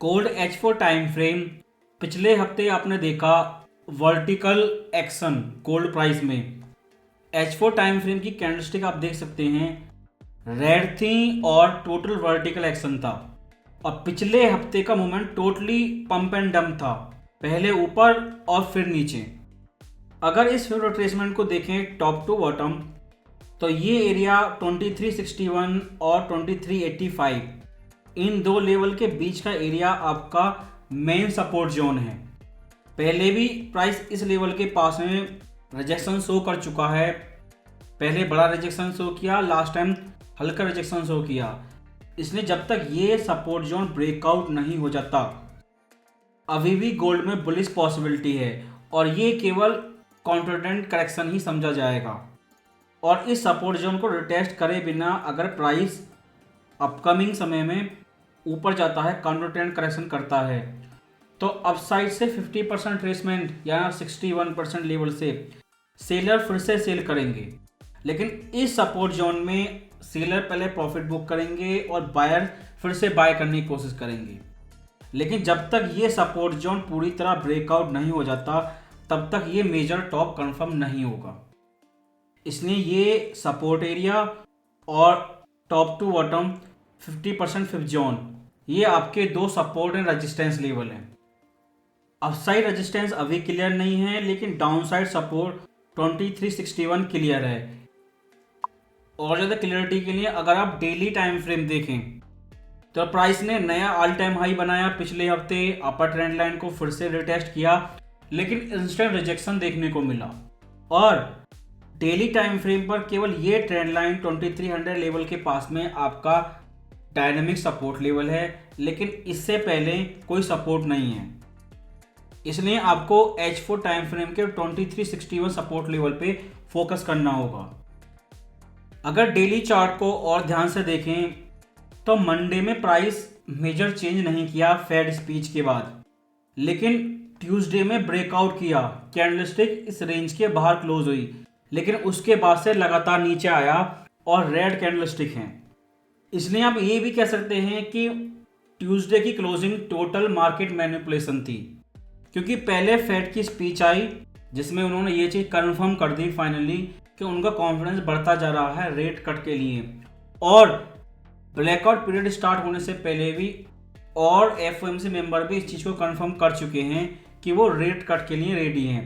Gold H4 time frame. पिछले हफ्ते आपने देखा वर्टिकल एक्शन गोल्ड प्राइस में। H4 टाइम फ्रेम की कैंडलस्टिक आप देख सकते हैं, रेड थी और टोटल वर्टिकल एक्शन था। और पिछले हफ्ते का movement totally pump and dump था, पहले ऊपर और फिर नीचे। अगर इस रिट्रेसमेंट को देखें टॉप टू बॉटम, तो ये एरिया 2361 और 2385, इन दो लेवल के बीच का एरिया आपका मेन सपोर्ट जोन है। पहले भी प्राइस इस लेवल के पास में रिजेक्शन शो कर चुका है। पहले बड़ा रिजेक्शन शो किया, लास्ट टाइम हल्का रिजेक्शन शो किया। इसलिए जब तक ये सपोर्ट जोन ब्रेकआउट नहीं हो जाता, अभी भी गोल्ड में बुलिश पॉसिबिलिटी है और ये केवल कॉन्फिडेंट करेक्शन ही समझा जाएगा। और इस सपोर्ट जोन को रिटेस्ट करे बिना अगर प्राइस अपकमिंग समय में ऊपर जाता है, कॉन्फिडेंट करेक्शन करता है, तो अपसाइड से 50% ट्रेसमेंट या 61% लेवल से सेलर फिर से सेल करेंगे। लेकिन इस सपोर्ट जोन में सेलर पहले प्रॉफिट बुक करेंगे और बायर फिर से बाय करने की कोशिश करेंगे। लेकिन जब तक ये सपोर्ट जोन पूरी तरह ब्रेकआउट नहीं हो जाता, तब तक ये मेजर टॉप कंफर्म नहीं होगा। इसलिए ये सपोर्ट एरिया और top to bottom 50% fifth zone, ये आपके दो सपोर्ट एंड रेजिस्टेंस लेवल हैं। अपसाइड रेजिस्टेंस अभी क्लियर नहीं है, लेकिन डाउनसाइड सपोर्ट 2361 क्लियर है। और ज़्यादा क्लियरिटी के लिए अगर आप डेली टाइम फ्रेम देखें, तो प्राइस ने नया ऑल टाइम हाई बनाया पिछले हफ्ते, अपर ट्रेंड लाइन को फिर से रिटेस्ट किया, लेकिन इंस्टेंट रिजेक्शन देखने को मिला। और डेली टाइम फ्रेम पर केवल ये ट्रेंड लाइन 2300 लेवल के पास में आपका डायनेमिक सपोर्ट लेवल है, लेकिन इससे पहले कोई सपोर्ट नहीं है। इसलिए आपको H4 टाइम फ्रेम के 2361 सपोर्ट लेवल पे फोकस करना होगा। अगर डेली चार्ट को और ध्यान से देखें, तो मंडे में प्राइस मेजर चेंज नहीं किया फेड स्पीच के बाद, लेकिन ट्यूसडे में ब्रेकआउट किया। कैंडलस्टिक इस रेंज के बाहर क्लोज हुई, लेकिन उसके बाद से लगातार नीचे आया और रेड कैंडलस्टिक हैं। इसलिए आप ये भी कह सकते हैं कि ट्यूसडे की क्लोजिंग टोटल मार्केट मैनिपुलेशन थी, क्योंकि पहले फेड की स्पीच आई जिसमें उन्होंने ये चीज़ कंफर्म कर दी फाइनली कि उनका कॉन्फिडेंस बढ़ता जा रहा है रेट कट के लिए। और ब्लैकआउट पीरियड स्टार्ट होने से पहले भी और एफओएमसी मेंबर भी इस चीज़ को कंफर्म कर चुके हैं कि वो रेट कट के लिए रेडी हैं।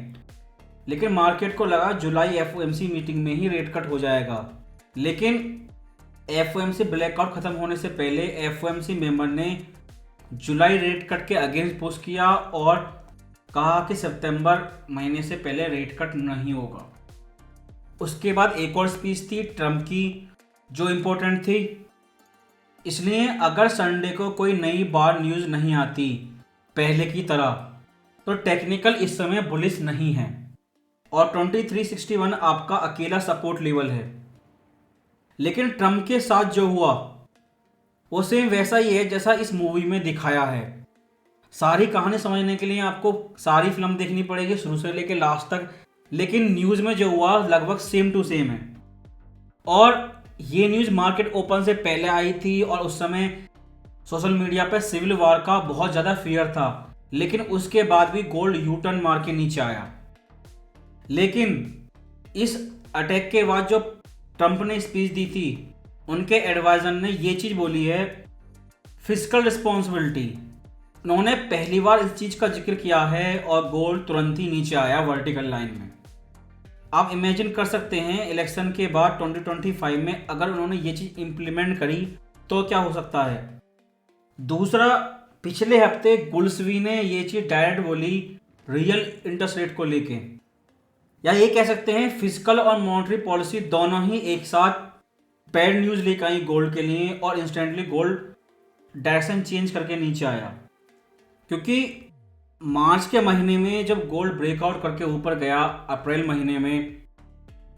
लेकिन मार्केट को लगा जुलाई एफओएमसी मीटिंग में ही रेट कट हो जाएगा, लेकिन एफओएमसी ब्लैकआउट खत्म होने से पहले एफओएमसी मेंबर ने जुलाई रेट कट के अगेंस्ट पुश किया और कहा कि सितंबर महीने से पहले रेट कट नहीं होगा। उसके बाद एक और स्पीच थी ट्रम्प की, जो इम्पोर्टेंट थी। इसलिए अगर संडे को कोई नई बार न्यूज़ नहीं आती पहले की तरह, तो टेक्निकल इस समय बुलिश नहीं है और 2361 आपका अकेला सपोर्ट लेवल है। लेकिन ट्रम्प के साथ जो हुआ वो सेम वैसा ही है जैसा इस मूवी में दिखाया है। सारी कहानी समझने के लिए आपको सारी फिल्म देखनी पड़ेगी शुरू से लेकर लास्ट तक, लेकिन न्यूज़ में जो हुआ लगभग सेम टू सेम है। और ये न्यूज़ मार्केट ओपन से पहले आई थी और उस समय सोशल मीडिया पर सिविल वॉर का बहुत ज़्यादा फियर था, लेकिन उसके बाद भी गोल्ड यू टर्न मार के नीचे आया। लेकिन इस अटैक के बाद जो ट्रंप ने स्पीच दी थी, उनके एडवाइजर ने ये चीज़ बोली है, फिस्कल रिस्पॉन्सिबिलिटी। उन्होंने पहली बार इस चीज़ का जिक्र किया है और गोल्ड तुरंत ही नीचे आया वर्टिकल लाइन में। आप इमेजिन कर सकते हैं इलेक्शन के बाद 2025 में अगर उन्होंने ये चीज़ इम्प्लीमेंट करी तो क्या हो सकता है। दूसरा, पिछले हफ्ते गुलस्वी ने ये चीज़ डायरेक्ट बोली रियल इंटरेस्ट रेट को लेके, या ये कह सकते हैं फिजिकल और मॉनेटरी पॉलिसी दोनों ही एक साथ बैड न्यूज़ लेकर आई गोल्ड के लिए और इंस्टेंटली गोल्ड डायरेक्शन चेंज करके नीचे आया। क्योंकि मार्च के महीने में जब गोल्ड ब्रेकआउट करके ऊपर गया, अप्रैल महीने में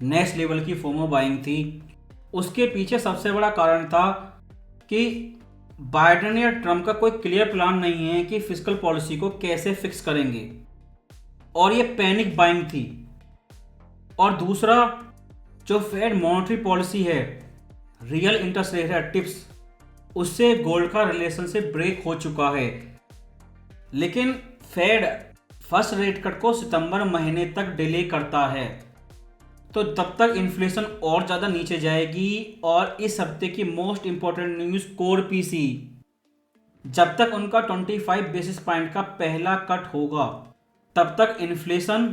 नेक्स्ट लेवल की फोमो बाइंग थी। उसके पीछे सबसे बड़ा कारण था कि बाइडेन या ट्रम्प का कोई क्लियर प्लान नहीं है कि फिजिकल पॉलिसी को कैसे फिक्स करेंगे, और ये पैनिक बाइंग थी। और दूसरा, जो फेड मॉनेटरी पॉलिसी है, रियल इंटरेस्ट रेट है टिप्स, उससे गोल्ड का रिलेशनशिप ब्रेक हो चुका है। लेकिन फेड फर्स्ट रेट कट को सितंबर महीने तक डिले करता है, तो तब तक इन्फ्लेशन और ज़्यादा नीचे जाएगी। और इस हफ्ते की most important news core PC, जब तक उनका 25 बेसिस पॉइंट का पहला कट होगा तब तक इन्फ्लेशन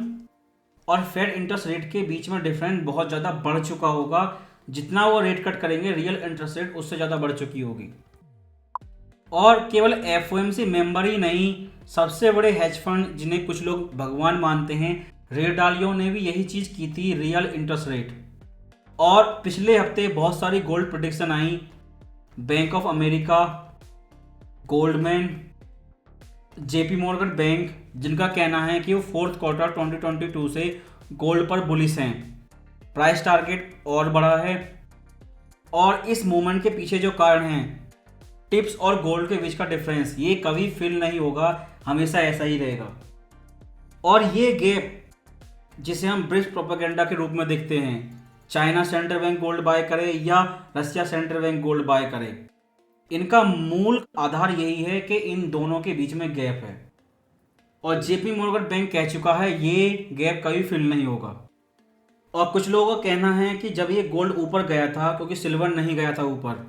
और फेड इंटरेस्ट रेट के बीच में डिफरेंस बहुत ज़्यादा बढ़ चुका होगा। जितना वो रेट कट करेंगे रियल इंटरेस्ट रेट उससे ज़्यादा बढ़ चुकी होगी। और केवल एफओएमसी मेंबर ही नहीं, सबसे बड़े हेज फंड जिन्हें कुछ लोग भगवान मानते हैं, रे डालियो ने भी यही चीज़ की थी, रियल इंटरेस्ट रेट। और पिछले हफ्ते बहुत सारी gold prediction I, bank of America, Goldman, JP Morgan bank, जिनका कहना है कि वो फोर्थ क्वार्टर 2022 से गोल्ड पर बुलिश हैं, प्राइस टारगेट और बढ़ा है। और इस मूवमेंट के पीछे जो कारण हैं, टिप्स और गोल्ड के बीच का डिफरेंस, ये कभी फिल नहीं होगा, हमेशा ऐसा ही रहेगा। और ये गैप जिसे हम ब्रिक्स प्रोपेगेंडा के रूप में देखते हैं, China central bank gold buy करे या Russia central bank gold buy करे, इनका मूल आधार यही है कि इन दोनों के बीच में गैप है। और जेपी मॉर्गन बैंक कह चुका है ये गैप कभी फिल नहीं होगा। और कुछ लोगों का कहना है कि जब ये गोल्ड ऊपर गया था, क्योंकि सिल्वर नहीं गया था ऊपर,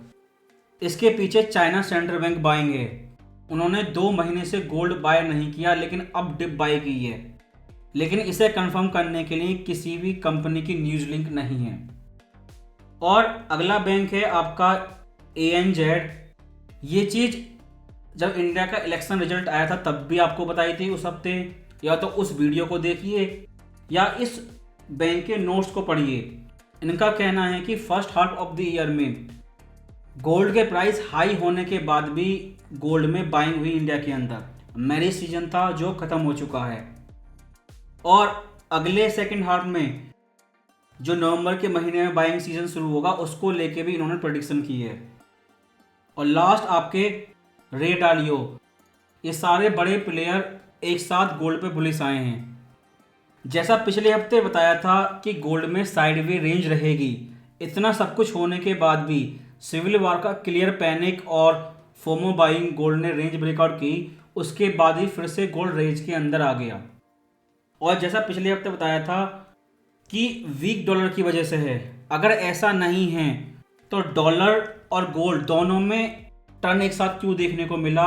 इसके पीछे चाइना सेंट्रल बैंक बाइंग है। उन्होंने 2 महीने से गोल्ड बाय नहीं किया, लेकिन अब डिप बाय की है। लेकिन इसे कंफर्म करने के लिए किसी भी कंपनी की न्यूज़ लिंक नहीं है। और अगला बैंक है आपका ANZ। ये चीज़ जब इंडिया का इलेक्शन रिजल्ट आया था तब भी आपको बताई थी उस हफ्ते, या तो उस वीडियो को देखिए या इस बैंक के नोट्स को पढ़िए। इनका कहना है कि first half of the year में गोल्ड के प्राइस हाई होने के बाद भी गोल्ड में बाइंग हुई इंडिया के अंदर। मैरिज सीजन था जो ख़त्म हो चुका है, और अगले सेकंड हाफ में जो नवंबर के महीने में बाइंग सीजन शुरू होगा उसको लेके भी इन्होंने प्रेडिक्शन की है। और लास्ट आपके रे डालियो, ये सारे बड़े प्लेयर एक साथ गोल्ड पे बुलिश आए हैं। जैसा पिछले हफ्ते बताया था कि गोल्ड में साइडवे रेंज रहेगी, इतना सब कुछ होने के बाद भी सिविल वॉर का क्लियर पैनिक और फोमो बाइंग गोल्ड ने रेंज ब्रेकआउट की, उसके बाद ही फिर से गोल्ड रेंज के अंदर आ गया। और जैसा पिछले हफ्ते बताया था कि वीक डॉलर की वजह से है, अगर ऐसा नहीं है तो डॉलर और गोल्ड दोनों में टर्न एक साथ क्यों देखने को मिला,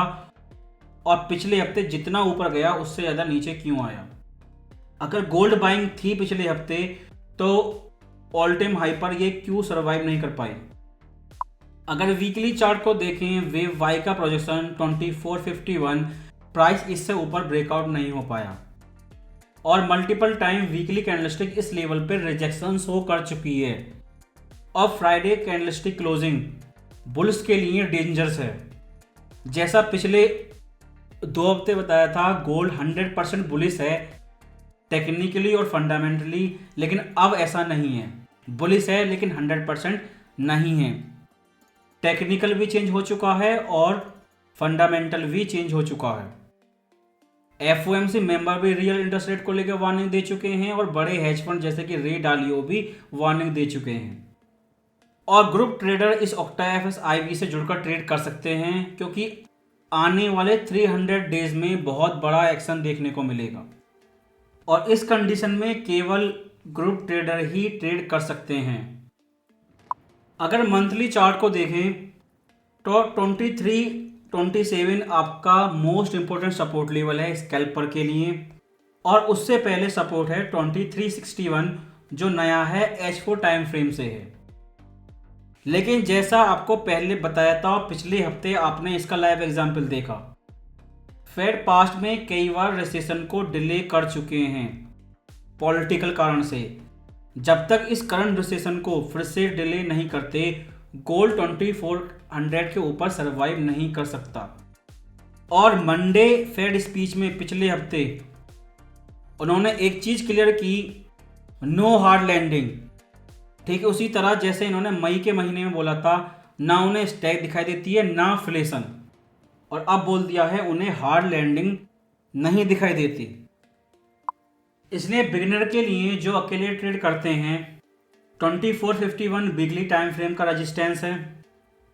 और पिछले हफ्ते जितना ऊपर गया उससे ज़्यादा नीचे क्यों आया। अगर गोल्ड बाइंग थी पिछले हफ्ते तो ऑल टाइम हाई पर ये क्यों सर्वाइव नहीं कर पाई। अगर वीकली चार्ट को देखें, वेव वाई का प्रोजेक्शन 2451, प्राइस इससे ऊपर ब्रेकआउट नहीं हो पाया, और मल्टीपल टाइम वीकली कैंडलस्टिक इस लेवल पर रिजेक्शन शो कर चुकी है। और फ्राइडे कैंडलस्टिक क्लोजिंग बुल्स के लिए डेंजरस है। जैसा पिछले 2 हफ्ते बताया था, गोल्ड 100% बुलिश है टेक्निकली और फंडामेंटली, लेकिन अब ऐसा नहीं है। बुलिश है लेकिन 100% नहीं है। टेक्निकल भी चेंज हो चुका है और फंडामेंटल भी चेंज हो चुका है। एफओएमसी मेंबर भी रियल इंटरेस्ट रेट को लेकर वार्निंग दे चुके हैं, और बड़े हेज फंड जैसे कि रे डालियो भी वार्निंग दे चुके हैं। और ग्रुप ट्रेडर इस OCTA IB से जुड़कर ट्रेड कर सकते हैं, क्योंकि आने वाले 300 डेज में बहुत बड़ा एक्शन देखने को मिलेगा, और इस कंडीशन में केवल ग्रुप ट्रेडर ही ट्रेड कर सकते हैं। अगर मंथली चार्ट को देखें तो 2327 आपका मोस्ट इंपॉर्टेंट सपोर्ट लेवल है स्कैल्पर के लिए, और उससे पहले सपोर्ट है 2361 जो नया है H4 टाइम फ्रेम से है। लेकिन जैसा आपको पहले बताया था, पिछले हफ्ते आपने इसका लाइव एग्जाम्पल देखा, फेड पास्ट में कई बार रिसेशन को डिले कर चुके हैं पॉलिटिकल कारण से। जब तक इस करंट रिसेशन को फिर से डिले नहीं करते, गोल्ड 2400 के ऊपर सरवाइव नहीं कर सकता। और मंडे फेड स्पीच में पिछले हफ्ते उन्होंने एक चीज़ क्लियर की, नो हार्ड लैंडिंग। ठीक है, उसी तरह जैसे इन्होंने मई के महीने में बोला था, ना उन्हें स्टैक दिखाई देती है ना फ्लेशन, और अब बोल दिया है उन्हें हार्ड लैंडिंग नहीं दिखाई देती। इसलिए बिगिनर के लिए जो अकेले ट्रेड करते हैं, 2451 वीकली टाइम फ्रेम का रेजिस्टेंस है,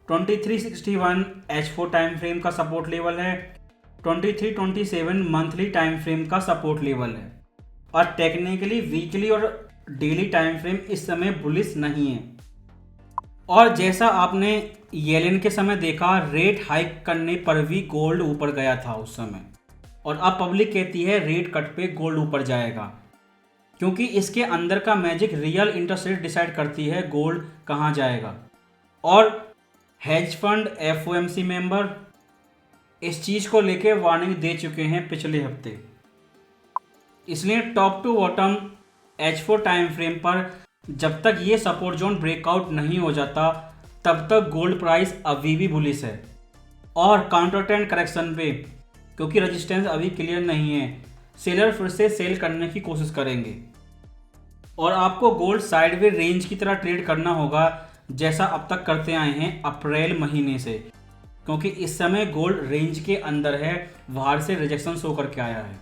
2361 H4 टाइम फ्रेम का सपोर्ट लेवल है, 23-27 मंथली टाइम फ्रेम का सपोर्ट लेवल है और टेक्निकली वीकली और डेली टाइम फ्रेम इस समय बुलिश नहीं है। और जैसा आपने येलेन के समय देखा, रेट हाइक करने पर भी गोल्ड ऊपर गया था उस समय, और अब पब्लिक कहती है रेट कट पे गोल्ड ऊपर जाएगा, क्योंकि इसके अंदर का magic real interest rate decide करती है गोल्ड कहाँ जाएगा। और हेज फंड, एफओएमसी मेंबर इस चीज़ को लेके वार्निंग दे चुके हैं पिछले हफ्ते। इसलिए top to bottom H4 time frame पर जब तक ये सपोर्ट जोन ब्रेकआउट नहीं हो जाता तब तक गोल्ड प्राइस अभी भी बुलिश है। और काउंटर ट्रेंड करेक्शन पे, क्योंकि रेजिस्टेंस अभी क्लियर नहीं है, सेलर फिर से सेल करने की कोशिश करेंगे और आपको गोल्ड साइडवे रेंज की तरह ट्रेड करना होगा, जैसा अब तक करते आए हैं अप्रैल महीने से, क्योंकि इस समय गोल्ड रेंज के अंदर है, बाहर से रिजेक्शन शो करके आया है।